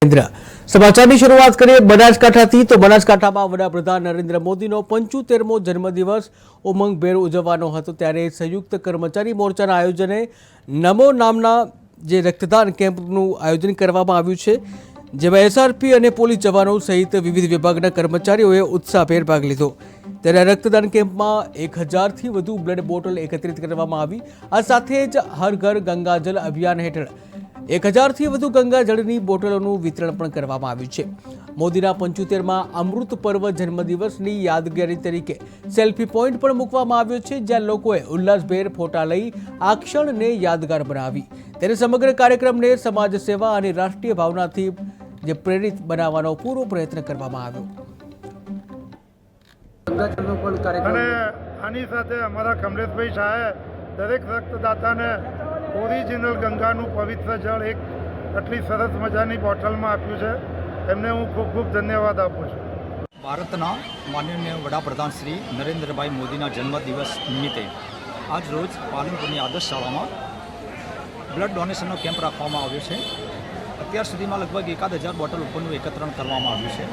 સમાચારની શરૂઆત કરીએ બનાસકાંઠાથી તો બનાસકાંઠામાં વડાપ્રધાન નરેન્દ્ર મોદીનો 75મો જન્મદિવસ ઉમંગભેર ઉજવવાનો હતો ત્યારે સંયુક્ત કર્મચારી મોરચાના આયોજને નમો નામના જે રક્તદાન કેમ્પનું આયોજન કરવામાં આવ્યું છે જેમાં એસઆરપી અને પોલીસ જવાનો સહિત વિવિધ વિભાગના કર્મચારીઓએ ઉત્સાહભેર ભાગ લીધો ત્યારે રક્તદાન કેમ્પમાં 1000થી વધુ બ્લડ બોટલ એકત્રિત કરવામાં આવી આ સાથે જ હર ઘર ગંગાજલ અભિયાન હેઠળ 1000થી વધુ ગંગાજળની બોટલોનું વિતરણ પણ કરવામાં આવ્યું છે મોદીના 75માં અમૃત પર્વ જન્મદિવસની યાદગારી તરીકે સેલ્ફી પોઈન્ટ પણ મૂકવામાં આવ્યો છે જ્યાં લોકોએ ઉલ્લાસભેર ફોટા લઈ આ ક્ષણને યાદગાર બનાવી ત્યારે સમગ્ર કાર્યક્રમને સમાજ સેવા અને રાષ્ટ્રીય ભાવનાથી જે પ્રેરિત બનાવવાનો પૂરો પ્રયત્ન કરવામાં આવ્યો અને આની સાથે અમારા કમલેશભાઈ શાહે દરેક રક્તદાતાને ઓરિજિનલ ગંગાનું પવિત્ર જળ એક આટલી સરસ મજાની બોટલમાં આપ્યું છે એમને હું ખૂબ ખૂબ ધન્યવાદ આપું છું. ભારતના માનનીય વડાપ્રધાન શ્રી નરેન્દ્રભાઈ મોદીના જન્મદિવસ નિમિત્તે આજ રોજ પાલનપુરની આદર્શ શાળામાં બ્લડ ડોનેશનનો કેમ્પ રાખવામાં આવ્યો છે. અત્યાર સુધીમાં લગભગ 1000 બોટલ ઉપરનું એકત્રણ કરવામાં આવ્યું છે.